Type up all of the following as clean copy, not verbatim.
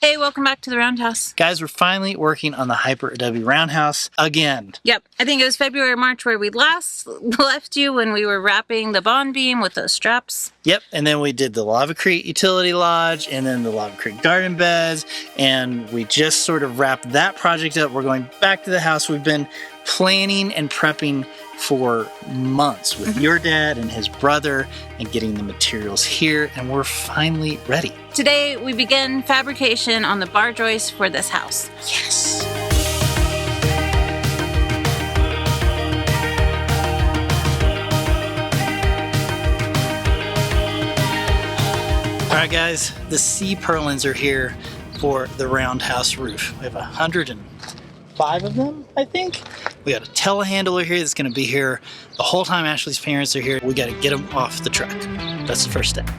Hey, welcome back to the Roundhouse. Guys, we're finally working on the Hyperadobe Roundhouse again. Yep, I think it was February or March where we last left you when we were wrapping the bond beam with those straps. Yep, and then we did the Lava Creek Utility Lodge and then the Lava Creek Garden Beds, and we just sort of wrapped that project up. We're going back to the house. We've been planning and prepping for months with your dad and his brother and getting the materials here, and we're finally ready. Today we begin fabrication on the bar joist for this house. Yes! All right, guys, the C purlins are here for the Roundhouse roof. We have 105 of them, I think. We got a telehandler here that's gonna be here the whole time Ashley's parents are here. We gotta get them off the truck. That's the first step.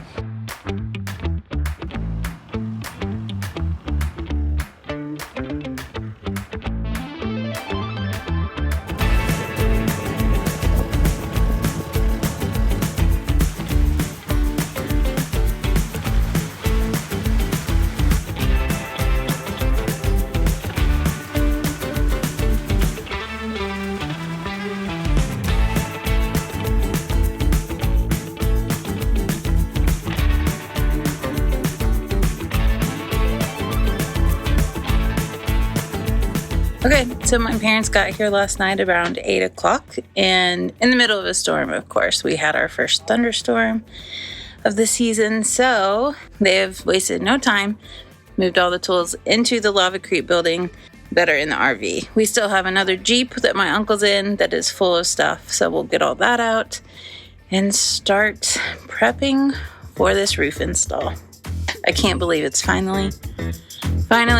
Okay, so my parents got here last night around 8 o'clock, and in the middle of a storm, of course. We had our first thunderstorm of the season, so they have wasted no time, moved all the tools into the Lava Creek building that are in the RV. We still have another Jeep that my uncle's in that is full of stuff, so we'll get all that out and start prepping for this roof install. I can't believe it's finally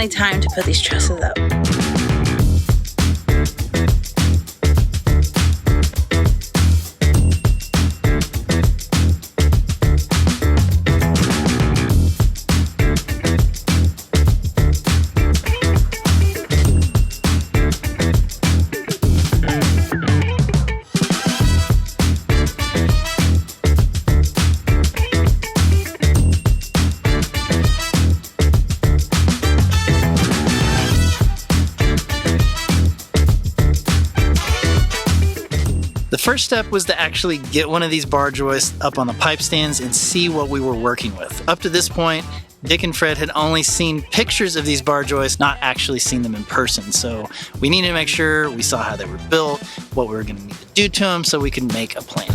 time to put these trusses up. The first step was to actually get one of these bar joists up on the pipe stands and see what we were working with. Up to this point, Dick and Fred had only seen pictures of these bar joists, not actually seen them in person. So we needed to make sure we saw how they were built, what we were going to need to do to them so we could make a plan.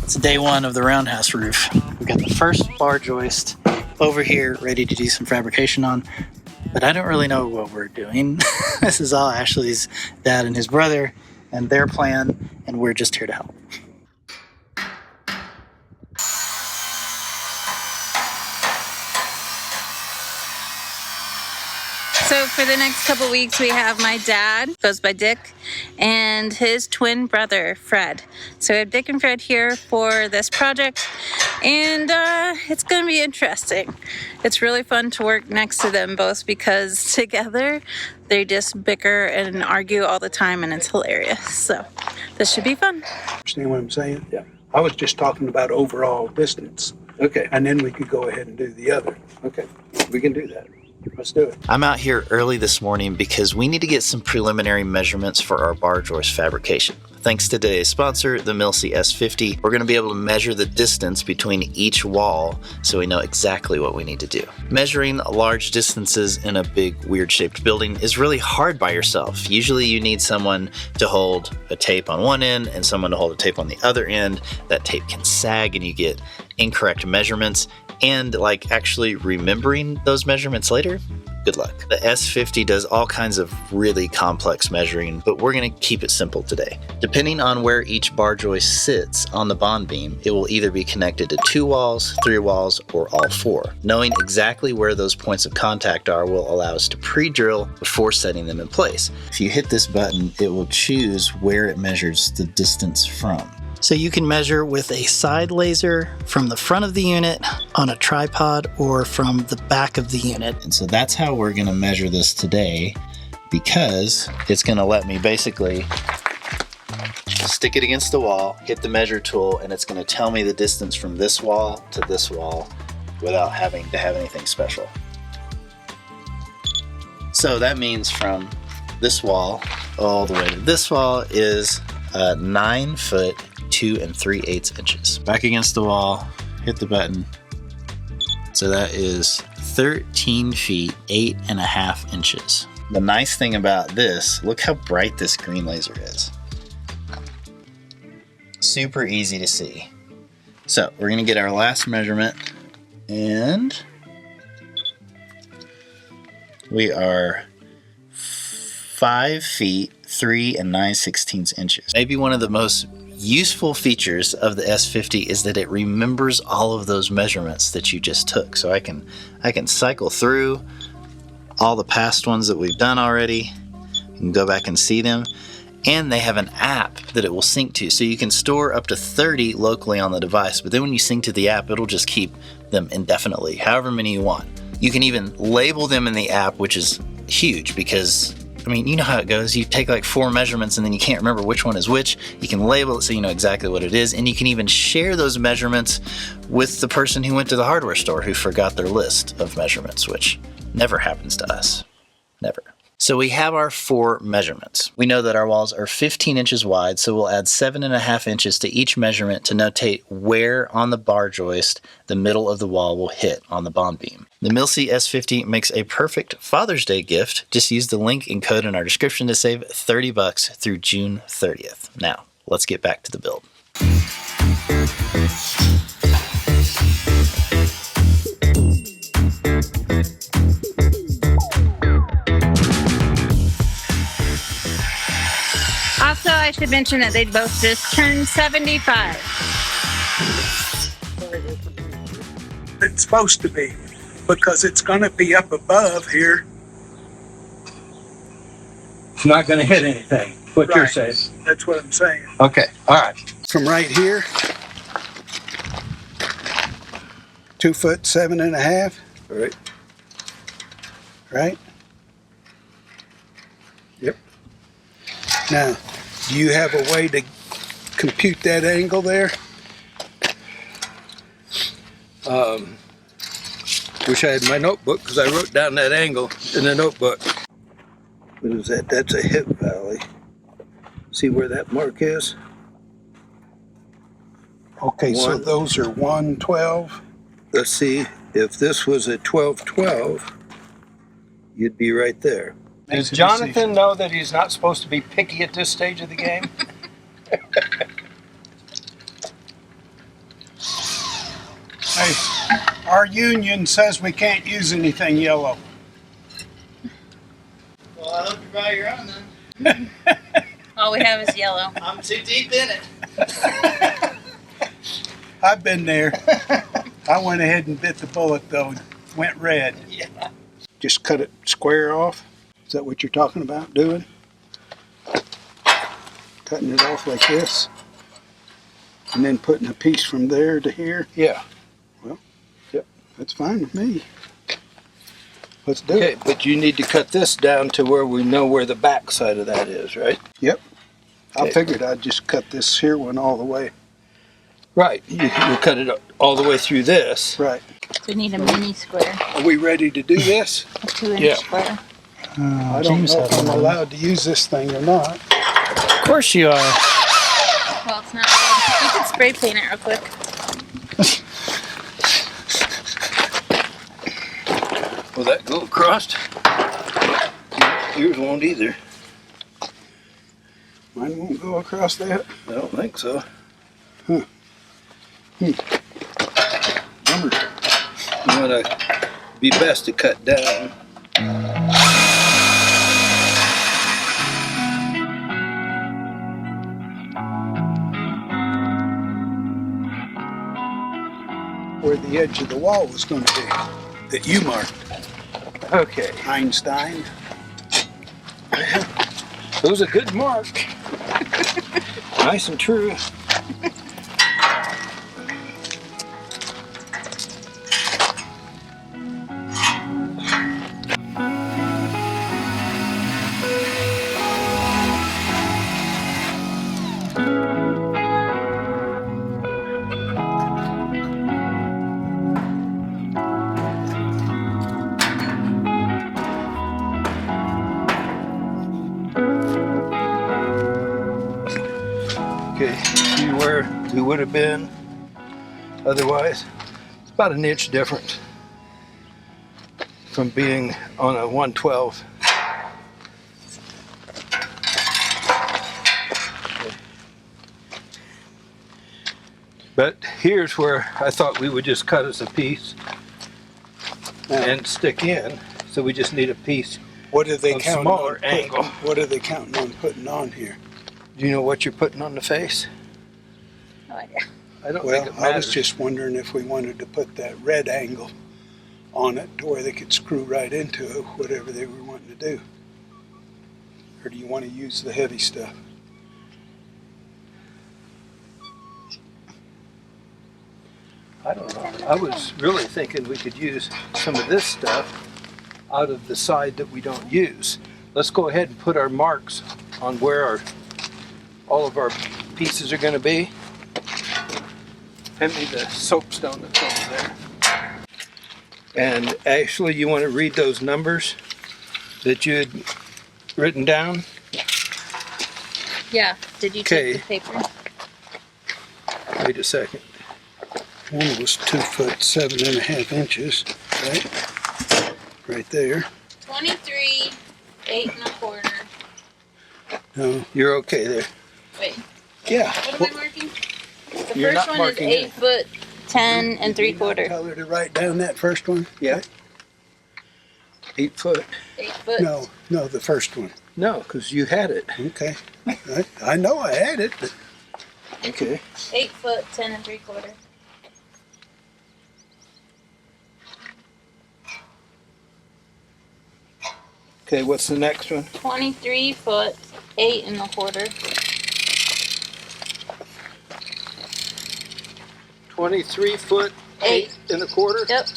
It's day one of the Roundhouse roof. We got the first bar joist over here ready to do some fabrication on. But I don't really know what we're doing. This is all Ashley's dad and his brother and their plan, and we're just here to help. So for the next couple weeks, we have my dad, goes by Dick, and his twin brother, Fred. So we have Dick and Fred here for this project, and it's going to be interesting. It's really fun to work next to them both because together they just bicker and argue all the time, and it's hilarious. So this should be fun. Understand what I'm saying? Yeah. I was just talking about overall distance. Okay. And then we could go ahead and do the other. Okay. We can do that. Let's do it. I'm out here early this morning because we need to get some preliminary measurements for our bar joist fabrication. Thanks to today's sponsor, the Mileseey S50, we're going to be able to measure the distance between each wall so we know exactly what we need to do. Measuring large distances in a big, weird-shaped building is really hard by yourself. Usually you need someone to hold a tape on one end and someone to hold a tape on the other end. That tape can sag and you get incorrect measurements. And like actually remembering those measurements later, good luck. The S50 does all kinds of really complex measuring, but we're going to keep it simple today. Depending on where each bar joist sits on the bond beam, it will either be connected to 2 walls, 3 walls, or all 4. Knowing exactly where those points of contact are will allow us to pre-drill before setting them in place. If you hit this button, it will choose where it measures the distance from. So you can measure with a side laser from the front of the unit, on a tripod, or from the back of the unit. And so that's how we're going to measure this today, because it's going to let me basically stick it against the wall, hit the measure tool, and it's going to tell me the distance from this wall to this wall without having to have anything special. So that means from this wall all the way to this wall is 9 foot 2 3/8 inches. Back against the wall, hit the button. So that is 13 feet 8.5 inches. The nice thing about this, look how bright this green laser is. Super easy to see. So we're gonna get our last measurement, and we are 5 feet 3 9/16 inches. Maybe one of the most useful features of the S50 is that it remembers all of those measurements that you just took. So I can cycle through all the past ones that we've done already. You can go back and see them. And they have an app that it will sync to. So you can store up to 30 locally on the device, but then when you sync to the app, it'll just keep them indefinitely, however many you want. You can even label them in the app, which is huge because, I mean, you know how it goes. You take like 4 measurements and then you can't remember which one is which. You can label it so you know exactly what it is. And you can even share those measurements with the person who went to the hardware store who forgot their list of measurements, which never happens to us. Never. So we have our 4 measurements. We know that our walls are 15 inches wide, so we'll add 7.5 inches to each measurement to notate where on the bar joist the middle of the wall will hit on the bond beam. The Mileseey S50 makes a perfect Father's Day gift. Just use the link and code in our description to save $30 through June 30th. Now, let's get back to the build. Also, I should mention that they both just turned 75. It's supposed to be, because it's going to be up above here. It's not going to hit anything, what you're Right. saying. That's what I'm saying. Okay, all right. From right here, 2 foot 7.5. Right. Right? Yep. Now, do you have a way to compute that angle there? Wish I had my notebook because I wrote down that angle in the notebook. What is that? That's a hip valley. See where that mark is? Okay, so One. those are 112. Let's see, if this was a 12-12, you'd be right there. Does Makes a Jonathan decision. know that he's not supposed to be picky at this stage of the game? Hey, our union says we can't use anything yellow. Well, I hope you buy your own then. All we have is yellow. I'm too deep in it. I've been there. I went ahead and bit the bullet though, and went red. Yeah. Just cut it square off. Is that what you're talking about doing? Cutting it off like this? And then putting a piece from there to here? Yeah. That's fine with me. Let's do Okay, it. but you need to cut this down to where we know where the back side of that is, right? Yep. I Okay. figured I'd just cut this here one all the way. Right, you cut it all the way through this. Right. We need a mini square, Are we ready to do this? a 2-inch Yeah. square. I don't know if I'm allowed to use this thing or not. Of course you are. Well, it's not good. You could spray paint it real quick. Will that go across? Yours won't either. Mine won't go across that. I don't think so. Bummer. You want to be best to cut down. Where the edge of the wall was going to be, that you marked. Okay, Einstein. it was a good mark. Nice and true. where we would have been otherwise. It's about an inch difference from being on a 112. But here's where I thought we would just cut us a piece and stick in. So we just need a piece. What are they Of counting smaller on angle. What are they counting on putting on here? Do you know what you're putting on the face? No idea. I don't Well, think it I was matters. just wondering if we wanted to put that red angle on it to where they could screw right into it, whatever they were wanting to do. Or do you want to use the heavy stuff? I don't know. I was really thinking we could use some of this stuff out of the side that we don't use. Let's go ahead and put our marks on where all of our pieces are going to be. Hand me the soapstone that's over there. And Ashley, you want to read those numbers that you had written down? Yeah. Did you Okay. take the paper? Wait a second. One was 2 foot 7.5 inches, right? Right there. 23, 8 1/4. No, You're okay there. Wait, yeah. what am I marking? The You're first not one is marking 8 foot 10 and 3/4. Color to write down that first one? Yeah. 8 foot. 8 foot. No, the first one. No, because you had it. Okay. I know I had it, but Okay. 8 foot 10 and 3/4. Okay, what's the next one? 23 foot 8 1/4. 23 foot 8 1/4. Yep.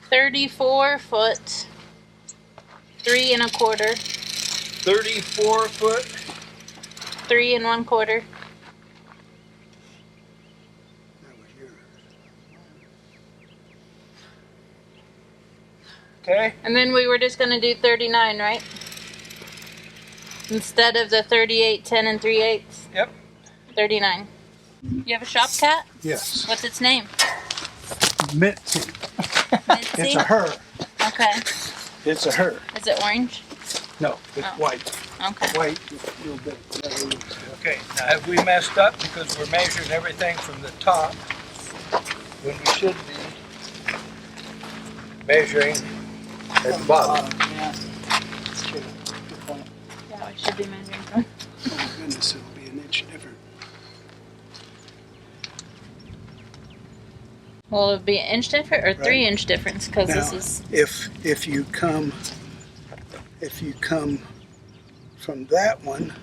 34 foot 3 1/4. 34 foot. 3 1/4. Okay. And then we were just gonna do 39, right? Instead of the 38, 10 and 3/8. Yep. 39. You have a shop cat? yes. What's its name? Mitzi. Mitzi? It's a her. Okay. It's a her. Is it orange? No, it's Oh. white. Okay. White, a little bit. Okay, now have we messed up because we're measuring everything from the top when we should be measuring at the bottom? Yeah, that's true. Good point. Yeah, we should be measuring from. Oh my goodness, it'll be an inch different. Well, it'd be an inch different or Right. 3-inch difference because this Now, is. if you come from that one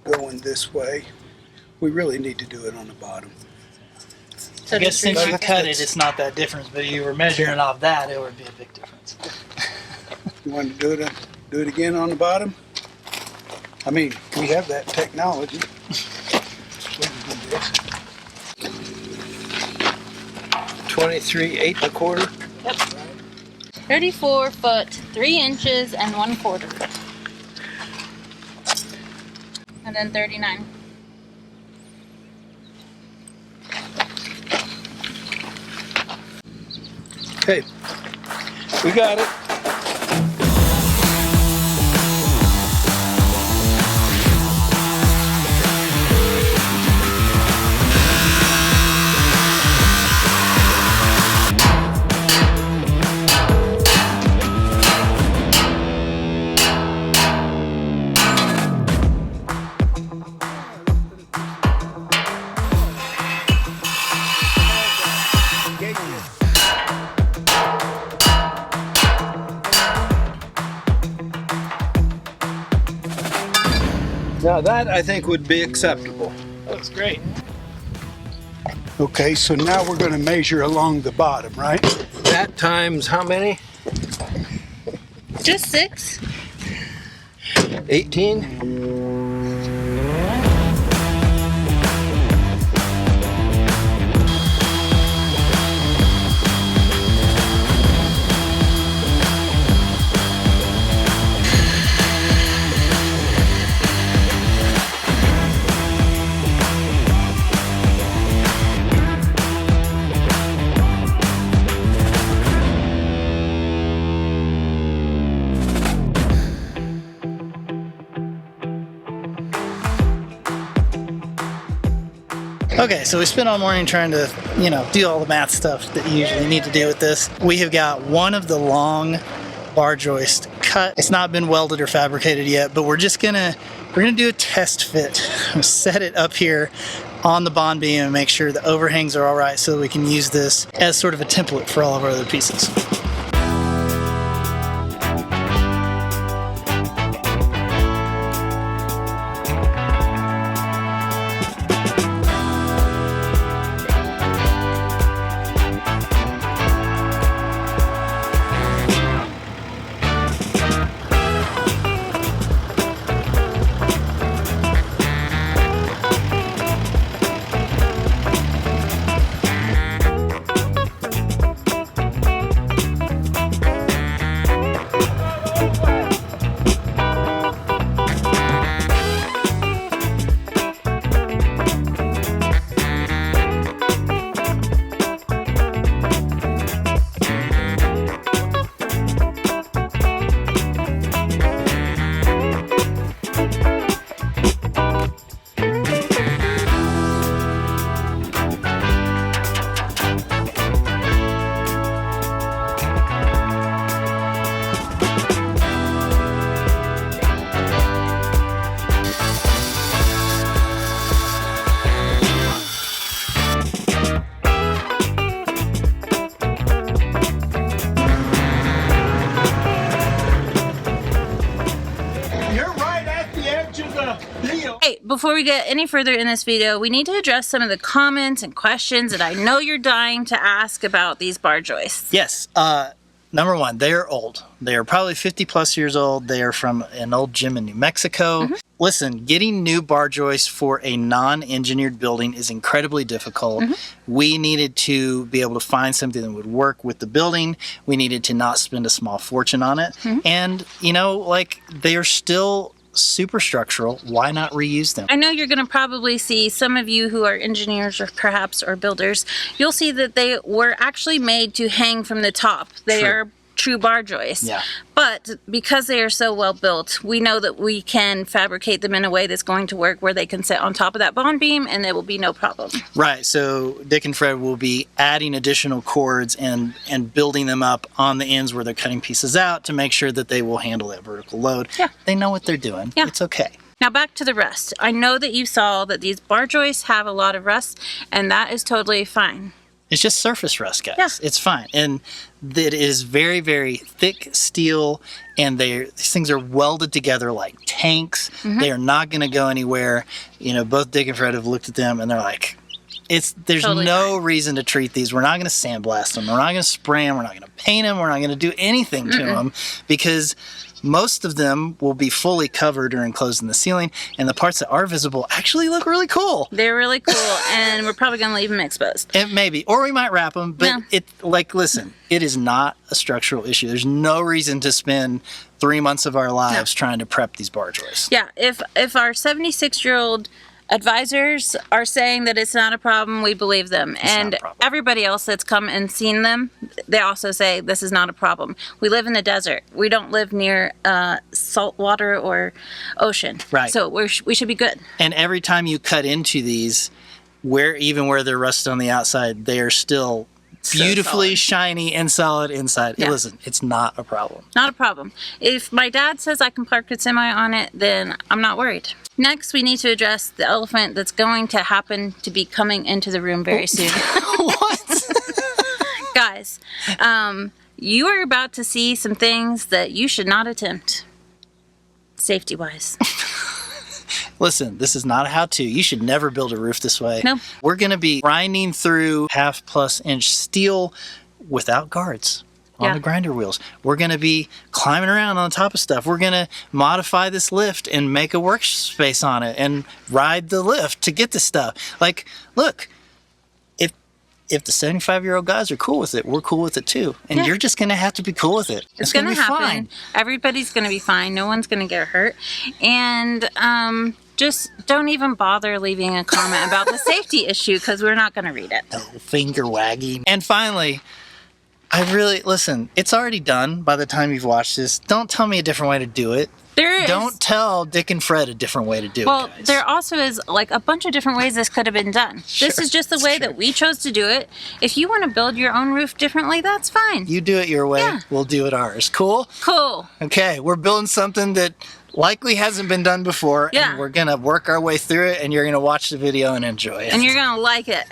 going this way, we really need to do it on the bottom. So I guess just since you remark it. cut it, it's not that difference, but if you were measuring off that, it would be a big difference. You want to do it again on the bottom? I mean, we have that technology. We can do this. 23 8 1/4. Yep. 34 foot 3 inches and 1/4. And then 39. Okay, we got it. Now that I think would be acceptable. Looks great. Okay, so now we're going to measure along the bottom, right? That times how many? Just 6. 18? Okay, so we spent all morning trying to, do all the math stuff that you usually need to do with this. We have got one of the long bar joist cut. It's not been welded or fabricated yet, but we're gonna do a test fit. Set it up here on the bond beam and make sure the overhangs are all right so that we can use this as sort of a template for all of our other pieces. Hey, before we get any further in this video, we need to address some of the comments and questions that I know you're dying to ask about these bar joists. Yes. Number one, they are old. They are probably 50 plus years old. They are from an old gym in New Mexico. Listen, getting new bar joists for a non-engineered building is incredibly difficult. We needed to be able to find something that would work with the building. We needed to not spend a small fortune on it. And, they are still super structural. Why not reuse them? I know you're going to probably see some of you who are engineers or builders, you'll see that they were actually made to hang from the top. They are true bar joists. Yeah. But because they are so well built, we know that we can fabricate them in a way that's going to work where they can sit on top of that bond beam and there will be no problem. Right. So Dick and Fred will be adding additional cords and building them up on the ends where they're cutting pieces out to make sure that they will handle that vertical load. Yeah. They know what they're doing. Yeah. It's okay. Now back to the rust. I know that you saw that these bar joists have a lot of rust, and that is totally fine. It's just surface rust, guys. Yeah. It's fine. And it is very, very thick steel, and these things are welded together like tanks. They are not going to go anywhere. Both Dick and Fred have looked at them, and they're like, there's Totally no fine. reason to treat these. We're not going to sandblast them. We're not going to spray them. We're not going to paint them. We're not going to do anything to them because most of them will be fully covered or enclosed in the ceiling, and the parts that are visible actually look really cool. They're really cool, and we're probably going to leave them exposed. It maybe, or we might wrap them, but Yeah. listen, it is not a structural issue. There's no reason to spend 3 months of our lives trying to prep these bar joists. Yeah, if our 76-year-old advisors are saying that it's not a problem, we believe them. not And a problem. everybody else that's come and seen them, they also say this is not a problem. We live in the desert. We don't live near salt water or ocean. Right. So we should be good. And every time you cut into these, even where they're rusted on the outside, they are still beautifully solid. shiny and solid inside. Yeah. Listen, it's not a problem. Not a problem. If my dad says I can park a semi on it, then I'm not worried. Next, we need to address the elephant that's going to happen to be coming into the room very soon. What? Guys, you are about to see some things that you should not attempt, safety-wise. Listen, this is not a how-to. You should never build a roof this way. No. We're going to be grinding through 1/2+ inch steel without guards on the grinder wheels. We're going to be climbing around on top of stuff. We're going to modify this lift and make a workspace on it and ride the lift to get the stuff. Like, look, if the 75-year-old guys are cool with it, we're cool with it too. And you're just going to have to be cool with it. It's going to be happen. fine. Everybody's going to be fine. No one's going to get hurt. And just don't even bother leaving a comment about the safety issue because we're not going to read it. No finger wagging. And finally, listen, it's already done by the time you've watched this. Don't tell me a different way to do it. Don't tell Dick and Fred a different way to do it, guys. There also is like a bunch of different ways this could have been done. This is just the way that we chose to do it. If you want to build your own roof differently, that's fine. You do it your way, we'll do it ours. Cool? Cool. Okay, we're building something that likely hasn't been done before, and we're going to work our way through it, and you're going to watch the video and enjoy it. And you're going to like it.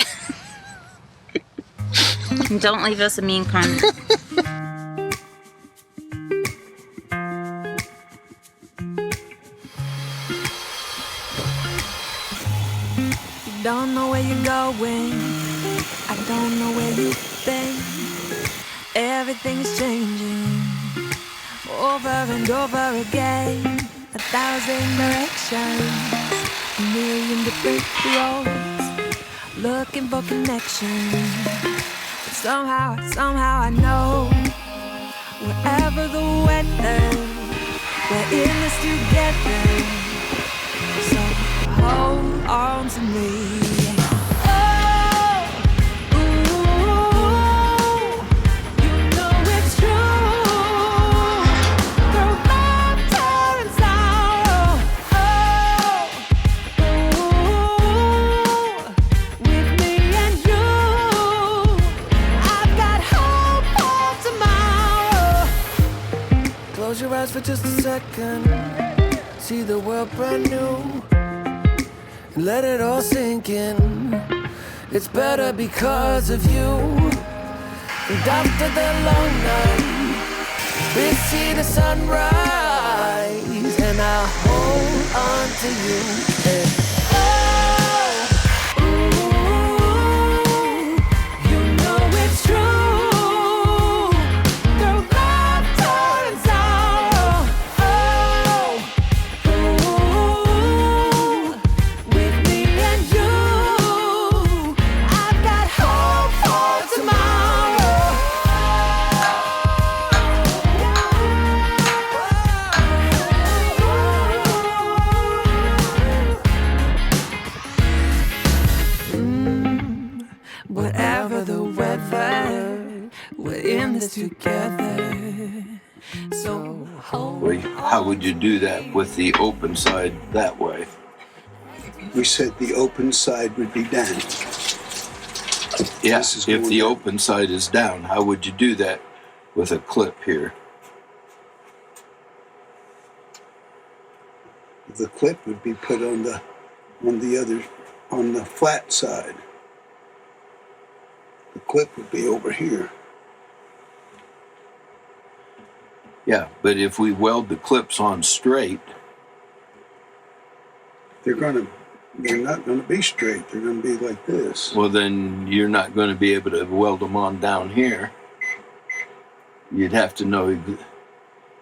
And don't leave us a mean comment. Don't know where you're going, I don't know where you've been. Everything's changing over and over again. 1,000 directions, a million different roads, looking for connection. But somehow I know, wherever the weather, we're in this together. So hold on to me. Oh, ooh, you know it's true. Through laughter and sorrow. Oh, ooh, with me and you, I've got hope for tomorrow. Close your eyes for just a second. See the world brand new. Let it all sink in. It's better because of you. And after the long night, we see the sunrise, and I hold on to you. And together. So how would you do that with the open side that way? We said the open side would be down. Yes, if the open side is down, how would you do that with a clip here? The clip would be put on the flat side. The clip would be over here. Yeah, but if we weld the clips on straight, they're not going to be straight. They're going to be like this. Well, then you're not going to be able to weld them on down here. You'd have to know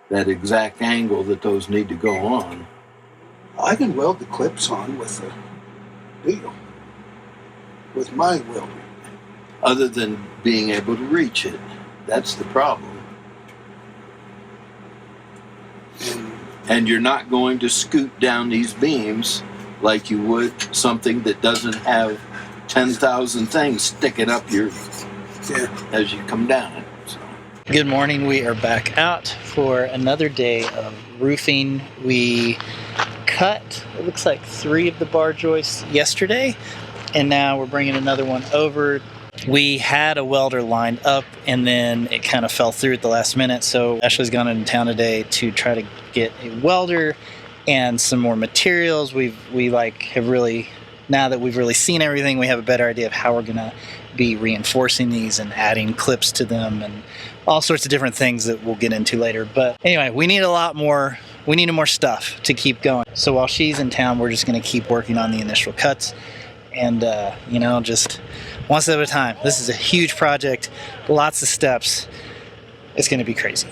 that exact angle that those need to go on. I can weld the clips on with a deal, with my welding. Other than being able to reach it. That's the problem. And you're not going to scoot down these beams like you would something that doesn't have 10,000 things sticking up as you come down it. So. Good morning. We are back out for another day of roofing. We cut, it looks like 3 of the bar joists yesterday, and now we're bringing another one over. We had a welder lined up, and then it kind of fell through at the last minute, so Ashley's gone into town today to try to get a welder and some more materials. We have really, now that we've really seen everything, we have a better idea of how we're gonna be reinforcing these and adding clips to them and all sorts of different things that we'll get into later. But anyway, we need more stuff to keep going. So while she's in town, we're just gonna keep working on the initial cuts and just one step at a time. This is a huge project, lots of steps. It's gonna be crazy.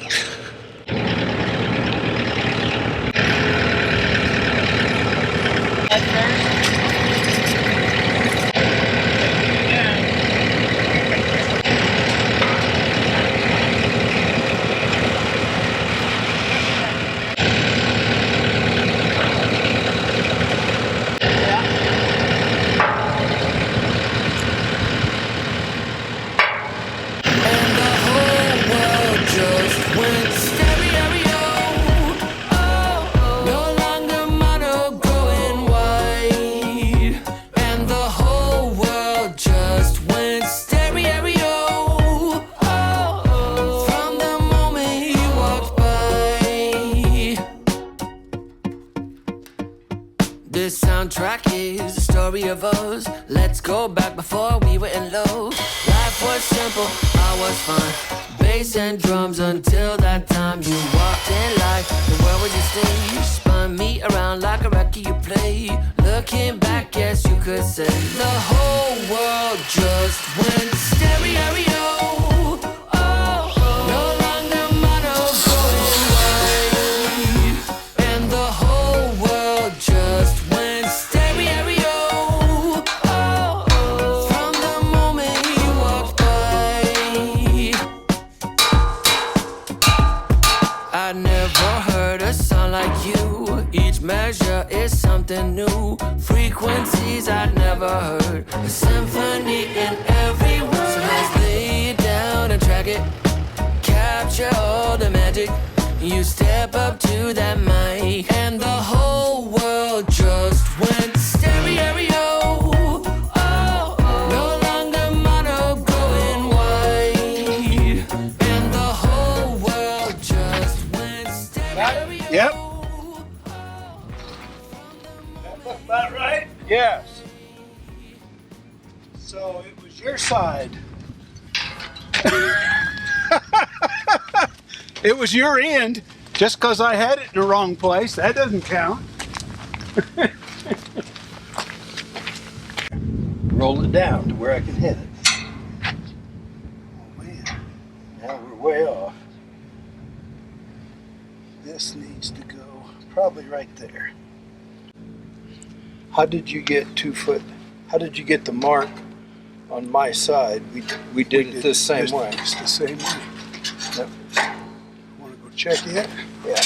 went This soundtrack is the story of us. Let's go back before we were in love. Life was simple, I was fine. Bass and drums until that time you walked in like the world was your stage. Spun me around like a record you play. Looking back, yes, you could say the whole world just went stereo. I never heard a song like you. Each measure is something new. Frequencies I'd never heard. A symphony in every word. So let's lay it down and track it. Capture all the magic. You step up to that mic, and the whole world just went stereo. Yep. That look about right? Yes. So it was your side. It was your end. Just because I had it in the wrong place, that doesn't count. Roll it down to where I can hit it. Oh man, Now we're way off. this needs to go probably right there. How did you get 2 foot? How did you get the mark on my side? We did it the same just- way. Just the same way. Yep. Want to go check it? Yeah.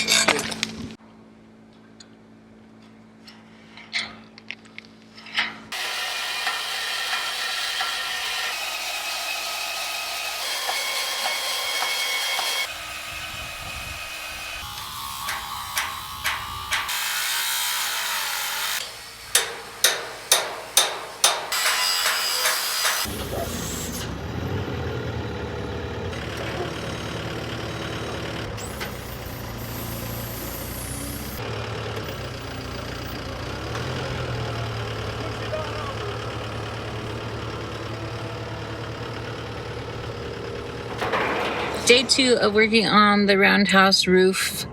Day 2 of working on the roundhouse roof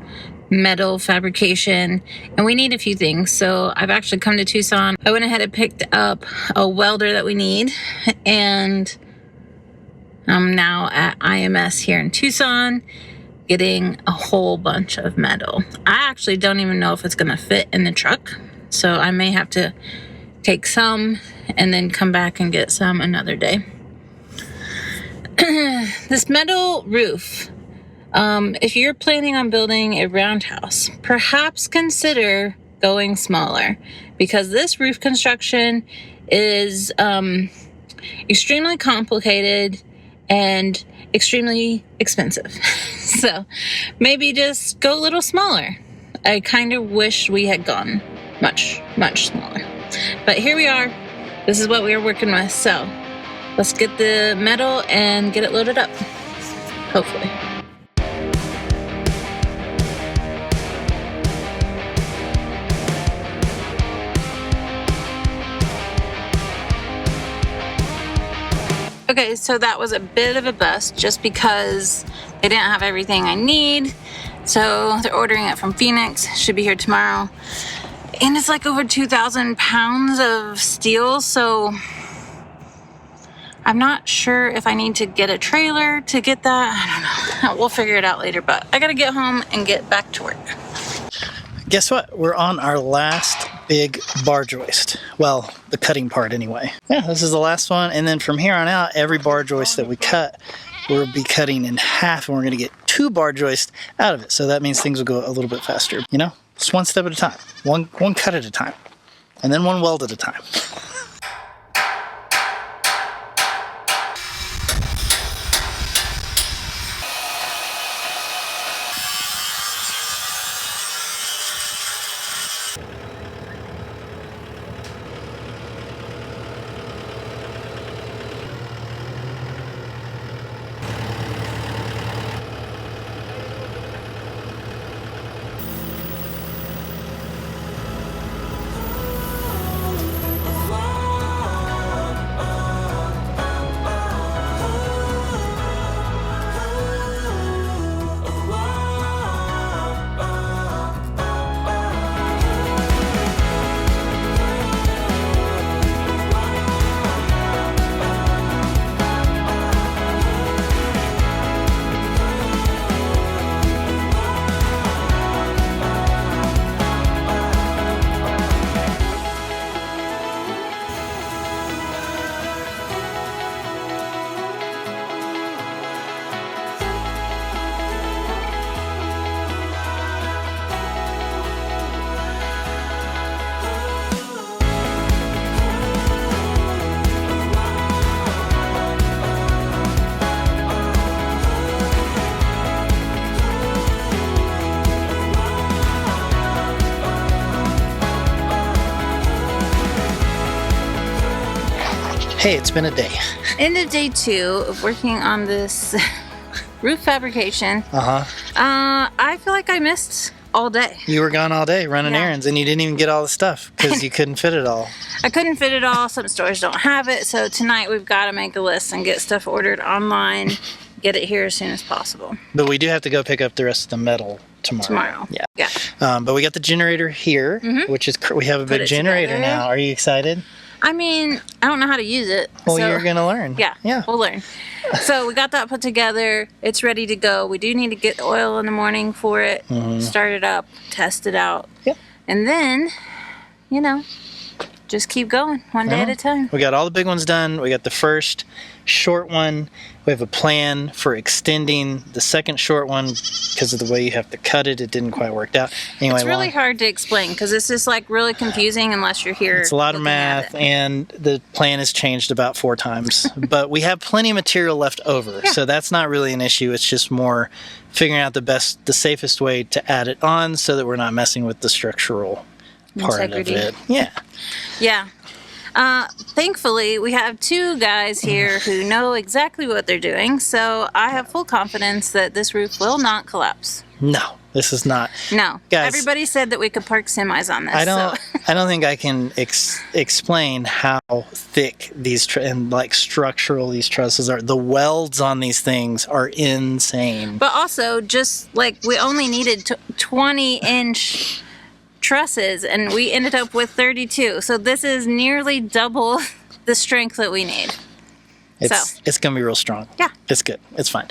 metal fabrication, and we need a few things. So I've actually come to Tucson. I went ahead and picked up a welder that we need, and I'm now at IMS here in Tucson getting a whole bunch of metal. I actually don't even know if it's gonna fit in the truck, so I may have to take some and then come back and get some another day. This metal roof, if you're planning on building a roundhouse, perhaps consider going smaller, because this roof construction is extremely complicated and extremely expensive. So maybe just go a little smaller. I kind of wish we had gone much, much smaller. But here we are. This is what we are working with. So let's get the metal and get it loaded up, hopefully. Okay, so that was a bit of a bust just because they didn't have everything I need. So they're ordering it from Phoenix, should be here tomorrow. And it's like over 2,000 pounds of steel, so I'm not sure if I need to get a trailer to get that. I don't know. We'll figure it out later, but I gotta get home and get back to work. Guess what? We're on our last big bar joist. Well, the cutting part anyway. Yeah, this is the last one. And then from here on out, every bar joist that we cut, we'll be cutting in half, and we're gonna get 2 bar joists out of it. So that means things will go a little bit faster. You know, just one step at a time, one cut at a time, and then one weld at a time. Hey, it's been a day. End of day 2 of working on this roof fabrication. I feel like I missed all day. You were gone all day running Yeah. errands, and you didn't even get all the stuff because you couldn't fit it all. I couldn't fit it all. Some stores don't have it. So tonight we've got to make a list and get stuff ordered online. Get it here as soon as possible. But we do have to go pick up the rest of the metal tomorrow. Yeah. But we got the generator here, which is we have a big generator together. now. Are you excited? I mean, I don't know how to use it. Well, so, you're gonna learn. Yeah, we'll learn. So we got that put together. It's ready to go. We do need to get oil in the morning for it, start it up, test it out. Yep. And then, you know, just keep going one day at a time. We got all the big ones done. We got the first short one. We have a plan for extending the second short one because of the way you have to cut it. It didn't quite work out. Anyway, It's really hard to explain because it's just like really confusing unless you're here. It's a lot of looking at math, it. and the plan has changed about 4 times. But we have plenty of material left over, so that's not really an issue. It's just more figuring out the safest way to add it on so that we're not messing with the structural part Integrity. of it. Yeah. Yeah. Thankfully, we have 2 guys here who know exactly what they're doing, so I have full confidence that this roof will not collapse. No, this is not. No. Guys, Everybody said that we could park semis on this. I don't. So. I don't think I can explain how thick these and like structural these trusses are. The welds on these things are insane. But also, just like we only needed 20-inch trusses, and we ended up with 32. So this is nearly double the strength that we need. It's gonna be real strong. Yeah. It's good. It's fine.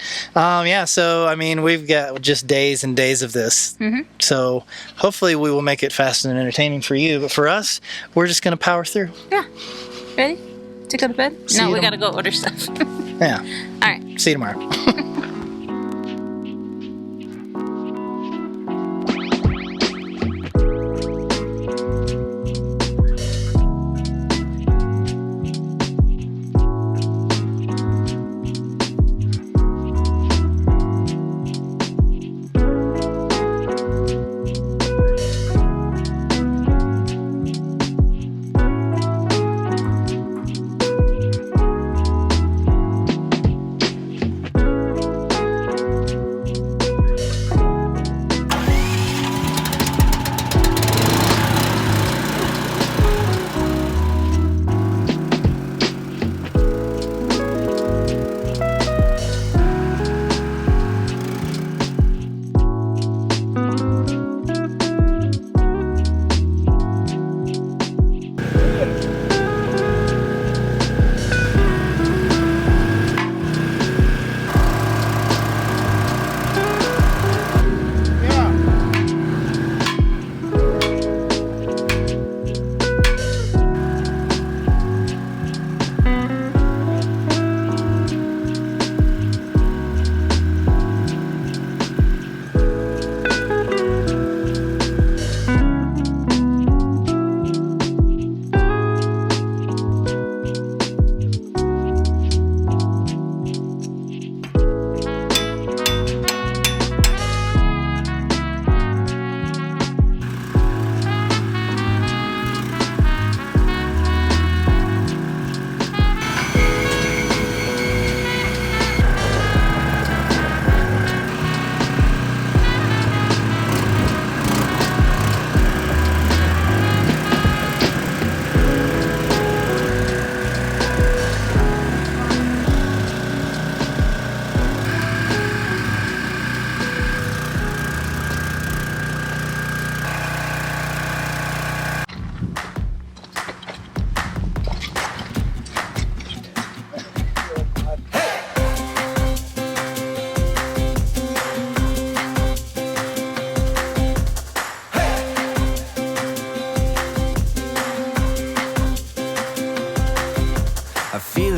So I mean, we've got just days and days of this. So hopefully we will make it fast and entertaining for you. But for us, we're just gonna power through. Yeah. Ready to go to bed? See No, you we gotta go order stuff. Yeah. All right. See you tomorrow.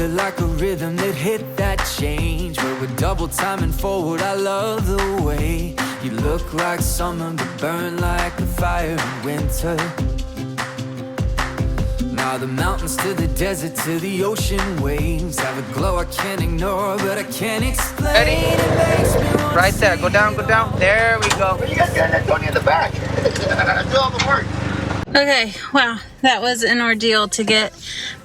Like a rhythm that hit that change where we're double timing forward. I love the way you look like summer but burn like a fire in winter. Now the mountains to the desert to the ocean waves have a glow I can't ignore but I can't explain. Ready? It makes me wanna Right there, go down, go down. There we go. You guys got that Tony in the back. Do all the work. Okay, wow, that was an ordeal to get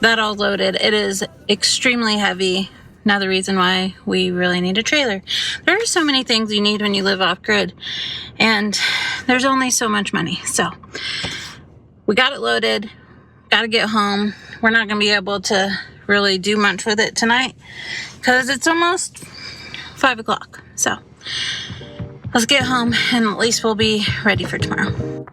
that all loaded. It is extremely heavy. Another reason why we really need a trailer. There are so many things you need when you live off-grid, and there's only so much money. So we got it loaded, got to get home. We're not going to be able to really do much with it tonight because it's almost 5 o'clock. So let's get home and at least we'll be ready for tomorrow.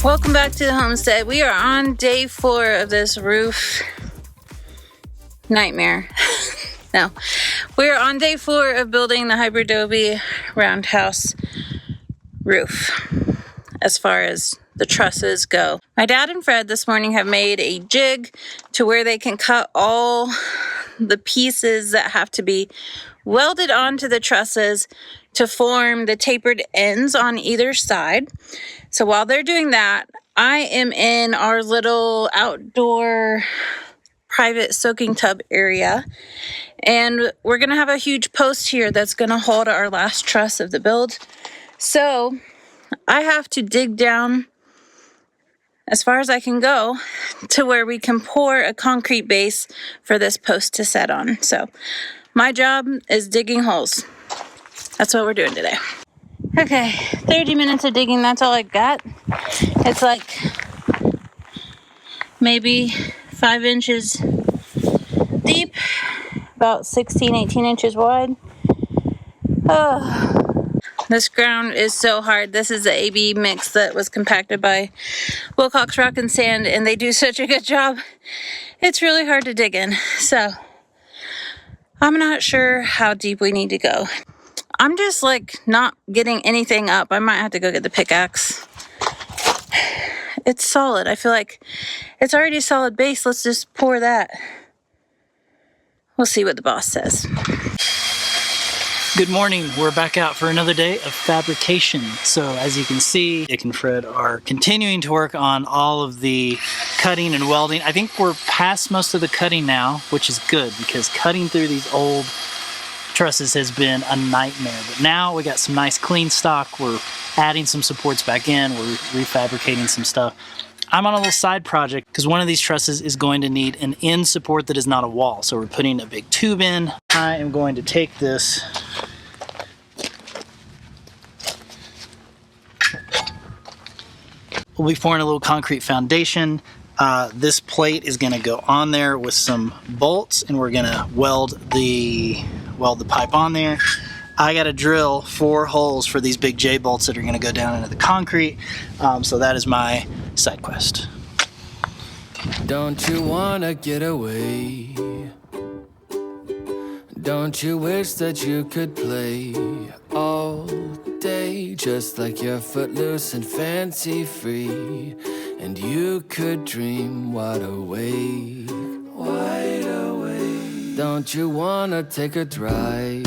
Welcome back to the homestead. We are on day 4 of this roof nightmare. No, we're on day 4 of building the Hyperadobe Roundhouse roof as far as the trusses go. My dad and Fred this morning have made a jig to where they can cut all the pieces that have to be welded onto the trusses to form the tapered ends on either side. So while they're doing that, I am in our little outdoor private soaking tub area. And we're going to have a huge post here that's going to hold our last truss of the build. So I have to dig down as far as I can go to where we can pour a concrete base for this post to set on. So my job is digging holes. That's what we're doing today. Okay, 30 minutes of digging, that's all I got. It's like maybe 5 inches deep, about 16, 18 inches wide. Oh, this ground is so hard. This is the AB mix that was compacted by Wilcox Rock and Sand, and they do such a good job. It's really hard to dig in, so I'm not sure how deep we need to go. I'm just like not getting anything up. I might have to go get the pickaxe. It's solid. I feel like it's already a solid base. Let's just pour that. We'll see what the boss says. Good morning. We're back out for another day of fabrication. So as you can see, Dick and Fred are continuing to work on all of the cutting and welding. I think we're past most of the cutting now, which is good because cutting through these old trusses has been a nightmare. But now we got some nice clean stock. We're adding some supports back in. We're refabricating some stuff. I'm on a little side project because one of these trusses is going to need an end support that is not a wall. So we're putting a big tube in. I am going to take this we'll be pouring a little concrete foundation. This plate is going to go on there with some bolts, and we're going to weld the pipe on there. I got to drill 4 holes for these big J bolts that are going to go down into the concrete. So that is my side quest. Don't you wanna get away? Don't you wish that you could play all day, just like you're footloose and fancy free, and you could dream wide awake, wide awake. Don't you wanna take a drive?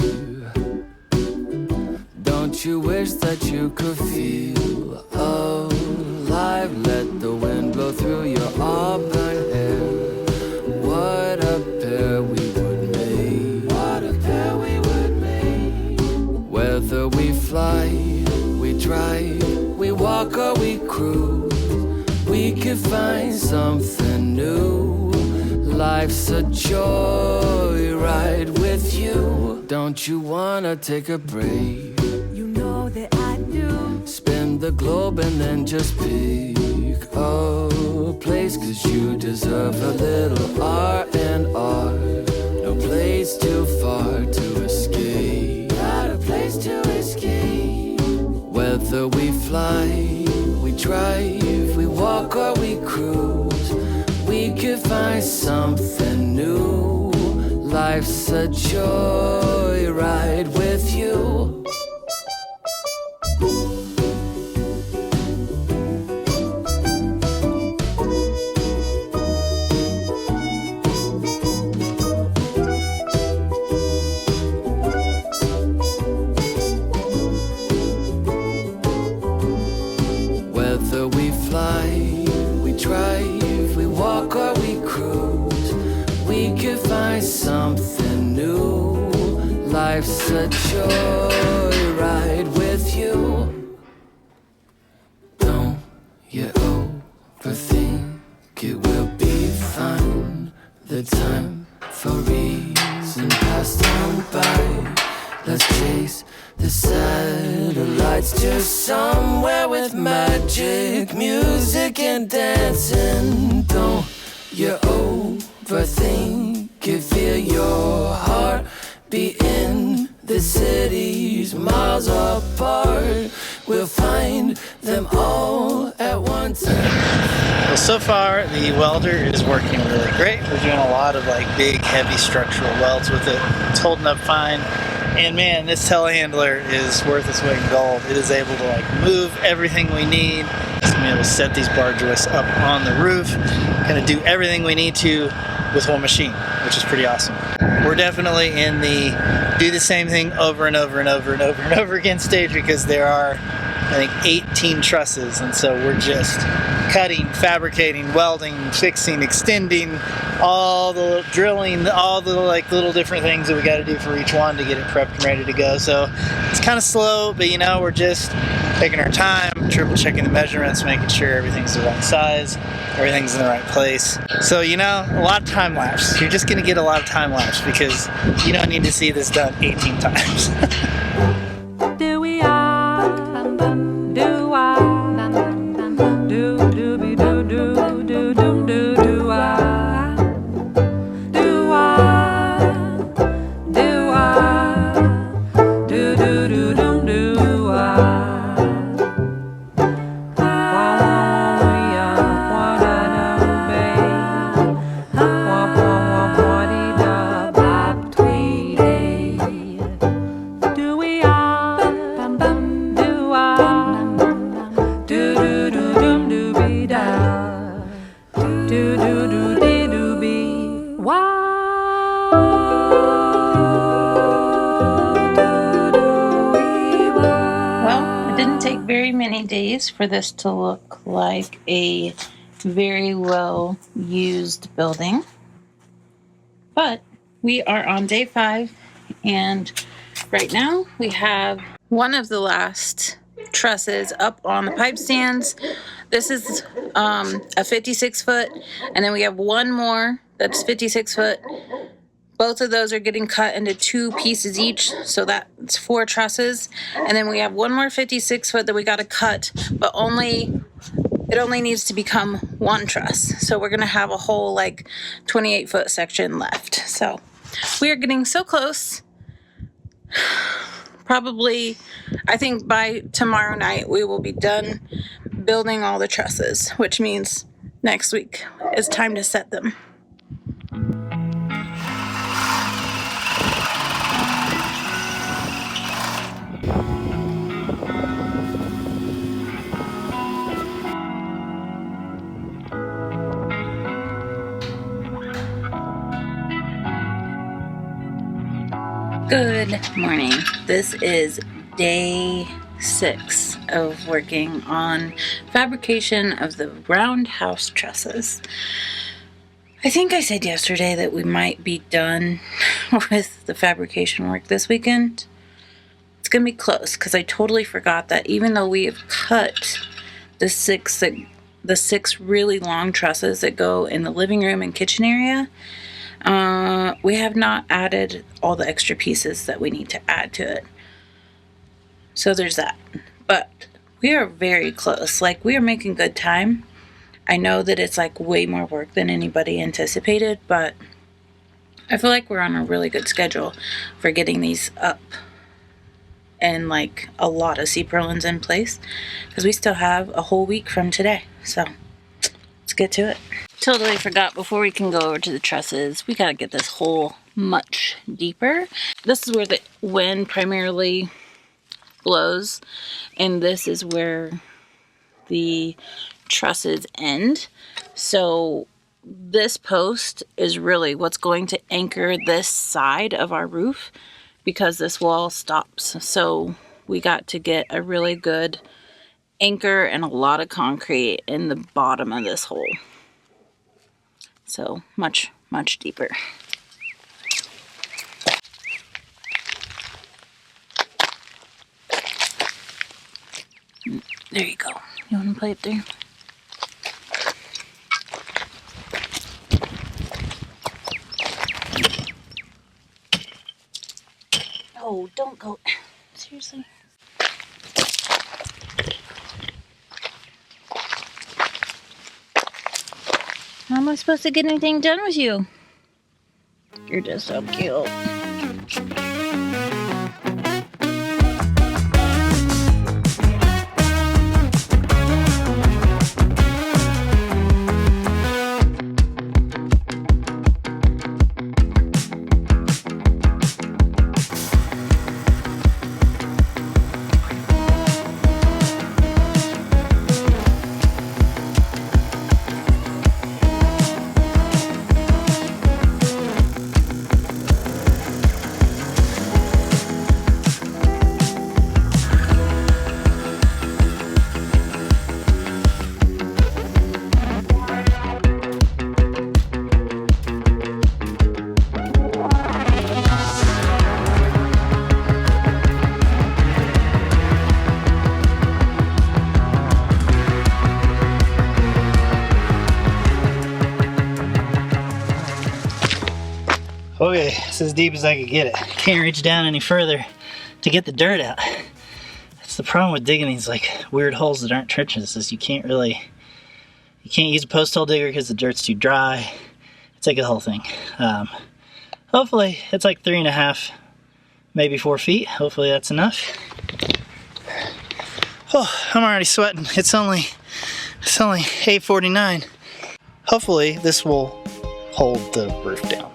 Don't you wish that you could feel alive? Let the wind blow through your auburn hair. What a pair we would make. What a pair we would make. Whether we fly, we drive, we walk or we cruise, we could find something new. Life's a joyride with you. Don't you wanna take a break? That I do. Spin the globe and then just pick a place, 'cause you deserve a little R&R. No place too far to escape. Not a place to escape. Whether we fly, we drive, we walk or we cruise, we could find something new. Life's a joyride with you. Whether we we fly, we drive, we walk or we cruise. We could find something new. Life's a joyride with you. Don't you overthink, it will be fine. The time for reason passed on by. Let's chase the satellites to somewhere with magic, music and dancing. Don't you overthink it, feel your heart beating. The cities miles apart, we'll find them all at one time. Well, so far the welder is working really great. We're doing a lot of like big heavy structural welds with it. It's holding up fine. And man, this telehandler is worth its weight in gold. It is able to like move everything we need. It's gonna be able to set these bar joists up on the roof. Gonna do everything we need to with one machine, which is pretty awesome. We're definitely in the do the same thing over and over and over and over and over again stage, because there are, I think, 18 trusses, and so we're just cutting, fabricating, welding, fixing, extending, all the drilling, all the like little different things that we got to do for each one to get it prepped and ready to go. So it's kind of slow, but you know, we're just taking our time, triple checking the measurements, making sure everything's the right size, everything's in the right place. So you know, a lot of time lapse. You're just gonna get a lot of time lapse because you don't need to see this done 18 times. Do we do I do do be do do do do do do I do I do I do do do do do I. Days for this to look like a very well used building, but we are on day 5, and right now we have one of the last trusses up on the pipe stands. This is a 56 foot, and then we have one more that's 56 foot. Both of those are getting cut into 2 pieces each, so that's 4 trusses. And then we have one more 56 foot that we got to cut, but it only needs to become 1 truss. So we're going to have a whole like 28 foot section left. So we are getting so close. Probably, I think by tomorrow night we will be done building all the trusses, which means next week is time to set them. Good morning. This is day 6 of working on fabrication of the roundhouse trusses. I think I said yesterday that we might be done with the fabrication work this weekend. It's gonna be close because I totally forgot that even though we have cut the 6 really long trusses that go in the living room and kitchen area, we have not added all the extra pieces that we need to add to it. So there's that. But we are very close. Like, we are making good time. I know that it's like way more work than anybody anticipated, but I feel like we're on a really good schedule for getting these up and like a lot of C-purlins in place, because we still have a whole week from today. So let's get to it. Totally forgot, before we can go over to the trusses, we gotta get this hole much deeper. This is where the wind primarily blows, and this is where the trusses end. So this post is really what's going to anchor this side of our roof, because this wall stops. So we got to get a really good anchor and a lot of concrete in the bottom of this hole. So much, much deeper. There you go. You want to play up there? Oh, don't go. Seriously? How am I supposed to get anything done with you? You're just so cute. Okay, it's as deep as I could get it. Can't reach down any further to get the dirt out. That's the problem with digging these like weird holes that aren't trenches, is you can't use a post hole digger because the dirt's too dry. It's like a whole thing. Hopefully it's like 3.5, maybe 4 feet. Hopefully that's enough. Oh, I'm already sweating. It's only 8:49. Hopefully this will hold the roof down.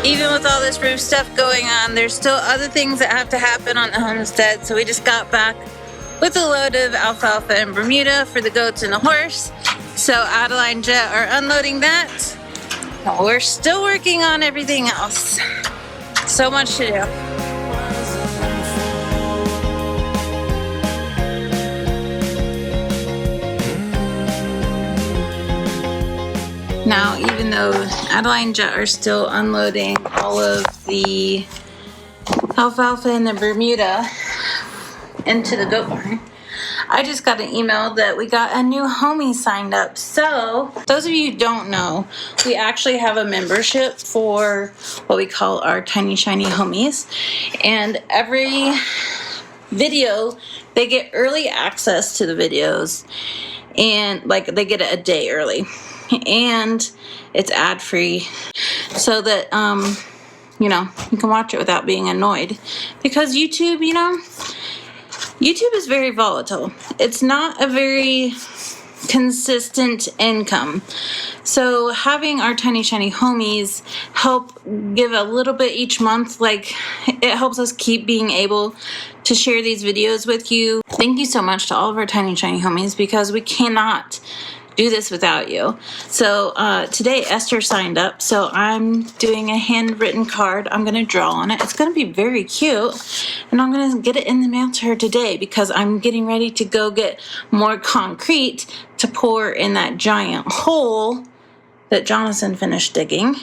Even with all this roof stuff going on, there's still other things that have to happen on the homestead. So we just got back with a load of alfalfa and Bermuda for the goats and the horse. So Adeline and Jet are unloading that. We're still working on everything else. So much to do. Now, even though Adeline and Jet are still unloading all of the alfalfa and the Bermuda into the goat barn, I just got an email that we got a new homie signed up. So, those of you who don't know, we actually have a membership for what we call our Tiny Shiny Homies. And every video, they get early access to the videos. And, like, they get it a day early. And it's ad-free, so that you can watch it without being annoyed, because YouTube is very volatile. It's not a very consistent income. So having our Tiny Shiny Homies help give a little bit each month, like, it helps us keep being able to share these videos with you. Thank you so much to all of our Tiny Shiny Homies, because we cannot do this without you. So today Esther signed up, so I'm doing a handwritten card. I'm going to draw on it. It's going to be very cute, and I'm going to get it in the mail to her today, because I'm getting ready to go get more concrete to pour in that giant hole that Jonathan finished digging,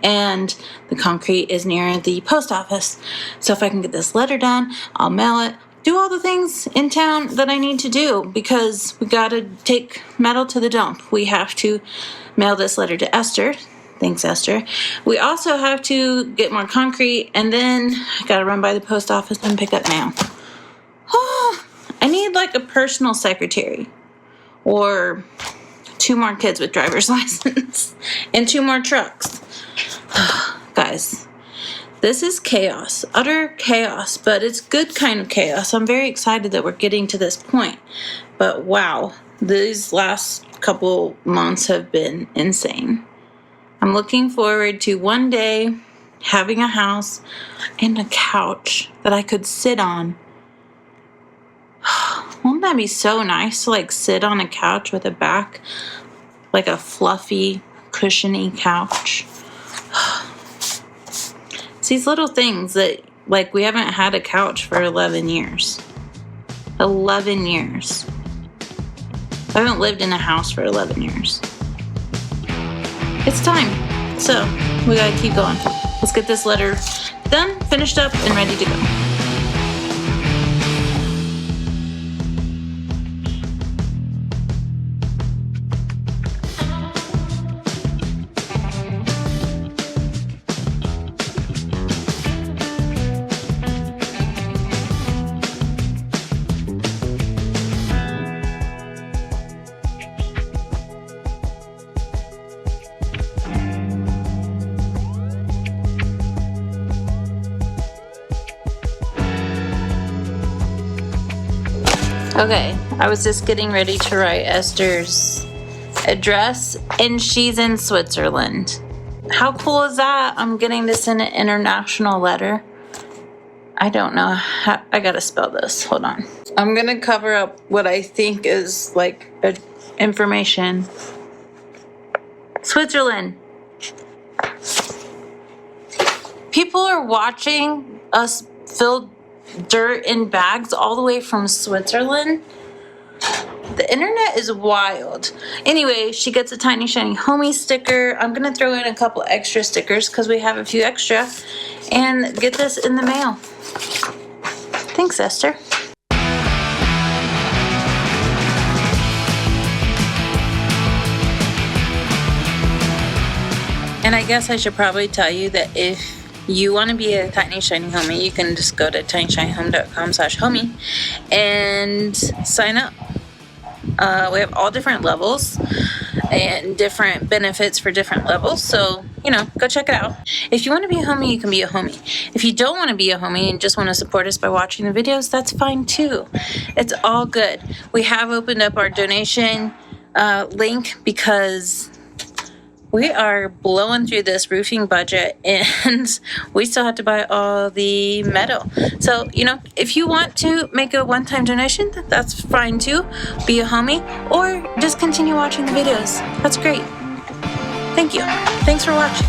and the concrete is near the post office. So if I can get this letter done, I'll mail it, do all the things in town that I need to do, because we got to take metal to the dump. We have to mail this letter to Esther. Thanks, Esther. We also have to get more concrete, and then I got to run by the post office and pick up mail. Oh, I need like a personal secretary or 2 more kids with driver's license and 2 more trucks. Guys, this is chaos, utter chaos, but it's good kind of chaos. I'm very excited that we're getting to this point. But wow, these last couple months have been insane. I'm looking forward to one day having a house and a couch that I could sit on. Won't that be so nice to like sit on a couch with a back, like a fluffy, cushiony couch? It's these little things that, like, we haven't had a couch for 11 years. 11 years. I haven't lived in a house for 11 years. It's time. So, we gotta keep going. Let's get this letter done, finished up, and ready to go. Okay, I was just getting ready to write Esther's address, and she's in Switzerland. How cool is that? I'm getting to send an international letter. I don't know how, I gotta spell this. Hold on. I'm gonna cover up what I think is like information. Switzerland. People are watching us fill dirt in bags all the way from Switzerland. The internet is wild. Anyway, she gets a Tiny Shiny Homie sticker. I'm gonna throw in a couple extra stickers because we have a few extra, and get this in the mail. Thanks, Esther. And I guess I should probably tell you that if you want to be a Tiny Shiny Homie, you can just go to tinyshinyhome.com/homie and sign up. We have all different levels and different benefits for different levels, so, you know, go check it out. If you want to be a homie, you can be a homie. If you don't want to be a homie and just want to support us by watching the videos, that's fine too. It's all good. We have opened up our donation link because we are blowing through this roofing budget and we still have to buy all the metal. So, you know, if you want to make a one-time donation, that's fine too. Be a homie, or just continue watching the videos. That's great. Thank you. Thanks for watching.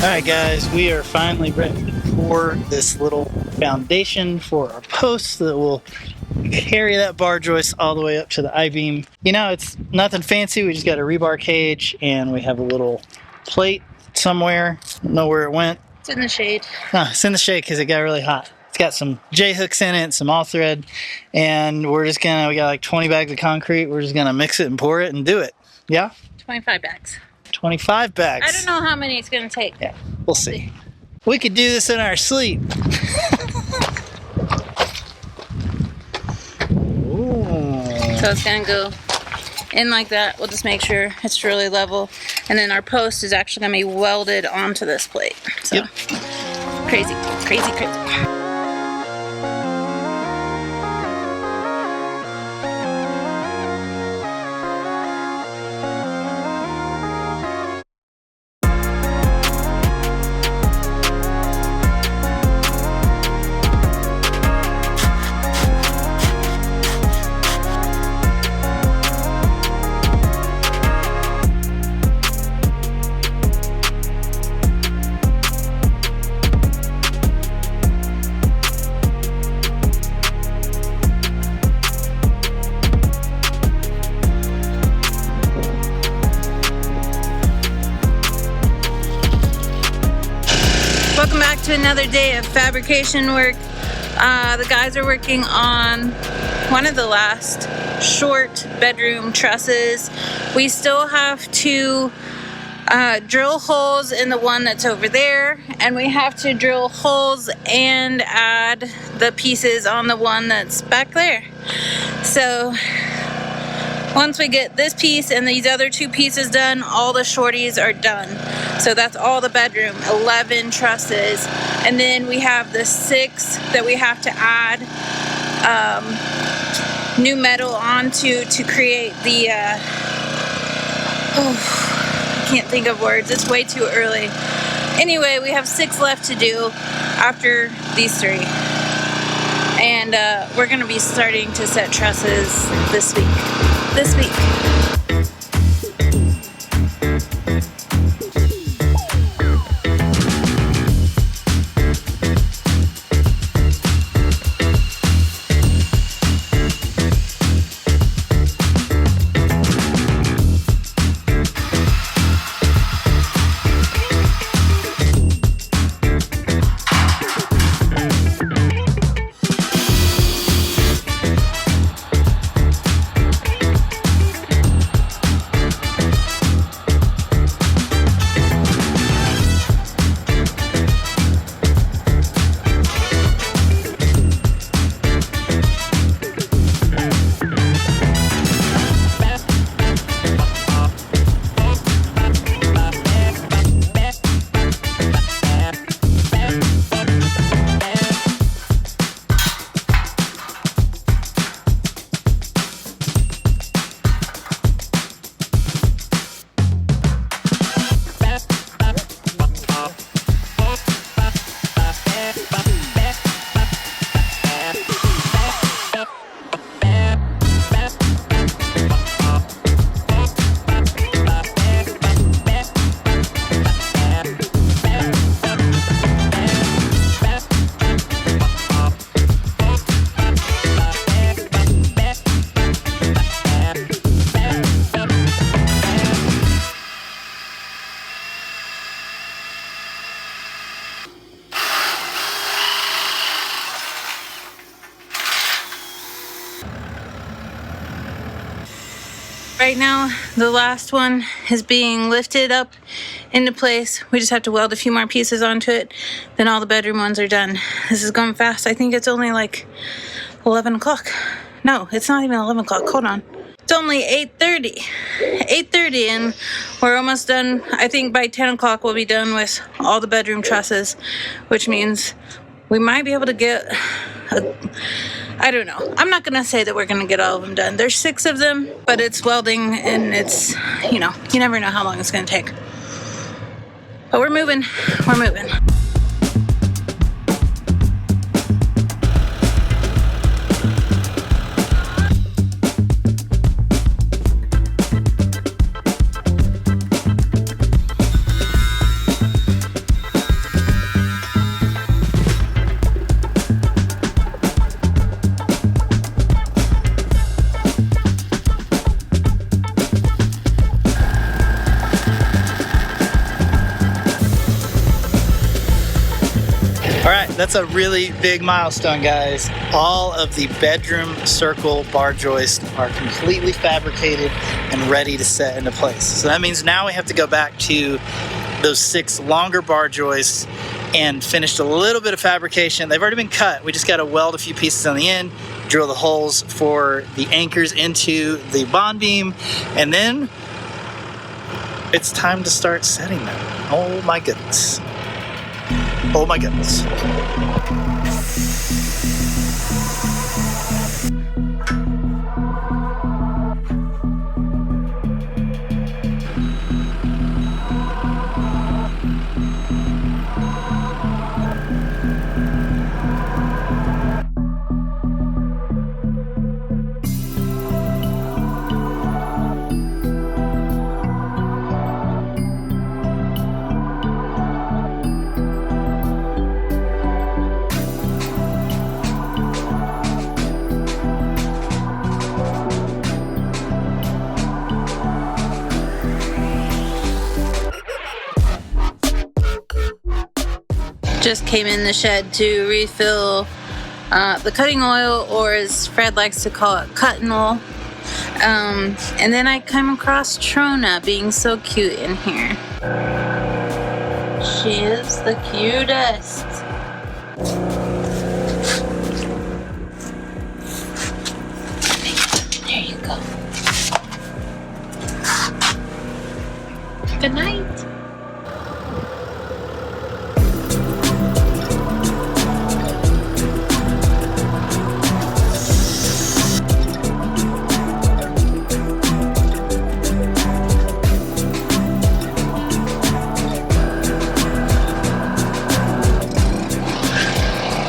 Alright guys, we are finally ready to pour this little foundation for our posts that will carry that bar joist all the way up to the I-beam. You know, it's nothing fancy, we just got a rebar cage and we have a little plate somewhere. Don't know where it went. It's in the shade. No, it's in the shade because it got really hot. It's got some J-hooks in it, some all thread, and we got like 20 bags of concrete. We're just gonna mix it and pour it and do it. Yeah? 25 bags. 25 bags. I don't know how many it's going to take. Yeah, we'll see. We could do this in our sleep. So it's going to go in like that. We'll just make sure it's really level. And then our post is actually gonna be welded onto this plate. So Yep. crazy, crazy, crazy. Welcome back to another day of fabrication work. The guys are working on one of the last short bedroom trusses. We still have to drill holes in the one that's over there, and we have to drill holes and add the pieces on the one that's back there. So once we get this piece and these other two pieces done, all the shorties are done. So that's all the bedroom, 11 trusses. And then we have the 6 that we have to add new metal onto to create the, I can't think of words, it's way too early. Anyway, we have 6 left to do after these 3. And we're gonna be starting to set trusses this week. Right now, the last one is being lifted up into place. We just have to weld a few more pieces onto it. Then all the bedroom ones are done. This is going fast. I think it's only like 11 o'clock. No, it's not even 11 o'clock. Hold on. It's only 8:30. 8:30 and we're almost done. I think by 10 o'clock we'll be done with all the bedroom trusses, which means we might be able to get I don't know. I'm not going to say that we're going to get all of them done. There's 6 of them, but it's welding and it's, you know, you never know how long it's going to take. But we're moving. We're moving. That's a really big milestone, guys. All of the bedroom circle bar joists are completely fabricated and ready to set into place. So that means now we have to go back to those 6 longer bar joists and finished a little bit of fabrication. They've already been cut. We just got to weld a few pieces on the end, drill the holes for the anchors into the bond beam, and then it's time to start setting them. Oh my goodness. Oh my goodness. Just came in the shed to refill the cutting oil, or as Fred likes to call it, cutting oil. And then I came across Trona being so cute in here. She is the cutest. There you go. Good night.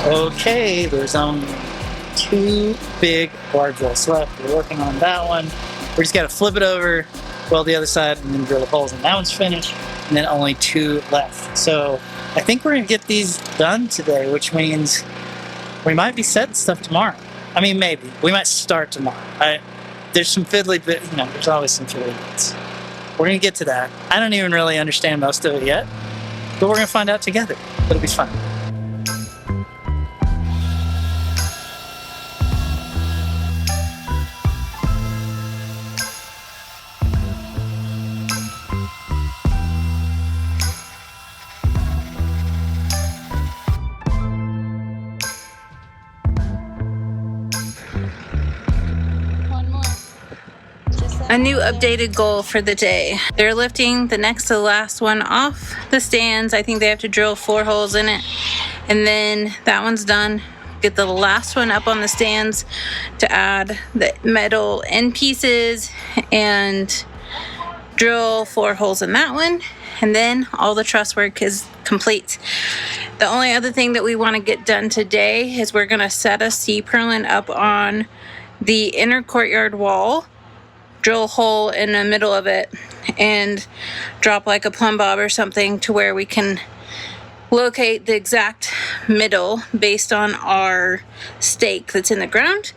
Okay, there's only 2 big bar joists left. We're working on that one. We just got to flip it over, weld the other side, and then drill the holes. And that one's finished, and then only 2 left. So I think we're going to get these done today, which means we might be setting stuff tomorrow. I mean, maybe. We might start tomorrow. There's some fiddly bits. You know, there's always some fiddly bits. We're going to get to that. I don't even really understand most of it yet, but we're going to find out together. It'll be fun. A new updated goal for the day. They're lifting the next to the last one off the stands. I think they have to drill 4 holes in it. And then that one's done. Get the last one up on the stands to add the metal end pieces and drill 4 holes in that one. And then all the truss work is complete. The only other thing that we want to get done today is we're going to set a C-purlin up on the inner courtyard wall, drill a hole in the middle of it, and drop like a plumb bob or something to where we can locate the exact middle based on our stake that's in the ground.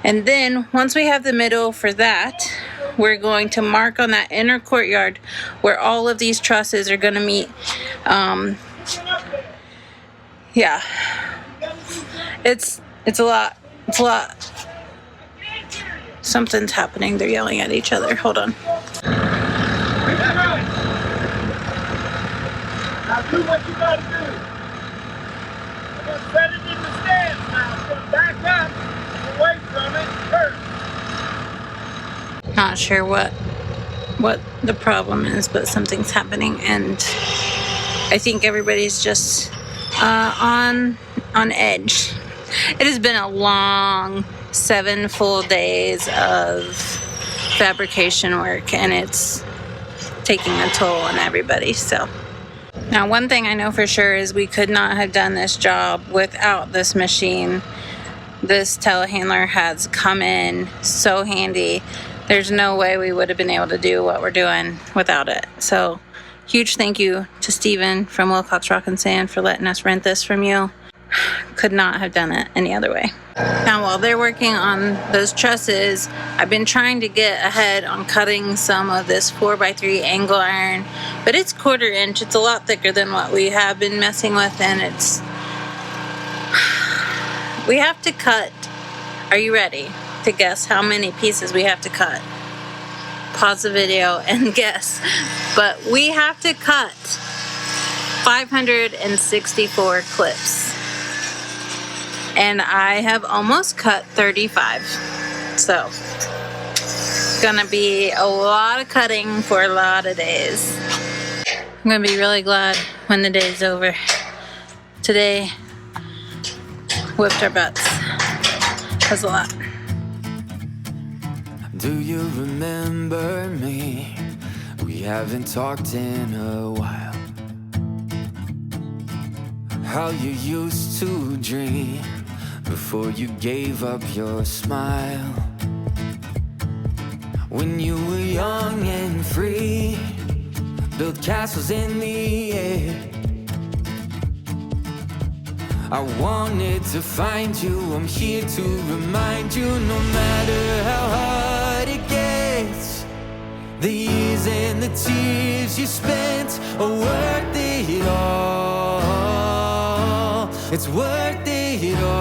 And then once we have the middle for that, we're going to mark on that inner courtyard where all of these trusses are going to meet. Yeah, it's a lot. It's a lot. Something's happening. They're yelling at each other. Hold on. Now do what you gotta do. I'm gonna set it in the stands now. I'm gonna back up away from it first. Not sure what the problem is, but something's happening, and I think everybody's just on edge. It has been a long 7 full days of fabrication work, and it's taking a toll on everybody. So now, one thing I know for sure is we could not have done this job without this machine. This telehandler has come in so handy. There's no way we would have been able to do what we're doing without it. So huge thank you to Steven from Wilcox Rock and Sand for letting us rent this from you. Could not have done it any other way. Now, while they're working on those trusses, I've been trying to get ahead on cutting some of this 4x3 angle iron, but it's 1/4 inch. It's a lot thicker than what we have been messing with, and we have to cut. Are you ready to guess how many pieces we have to cut? Pause the video and guess. But we have to cut 564 clips. And I have almost cut 35. So, it's gonna be a lot of cutting for a lot of days. I'm gonna be really glad when the day's over. Today, whipped our butts. Was a lot. Do you remember me? We haven't talked in a while. How you used to dream before you gave up your smile. When you were young and free, built castles in the air. I wanted to find you, I'm here to remind you, no matter how hard it gets, the years and the tears you spent are worth it all. It's worth it all.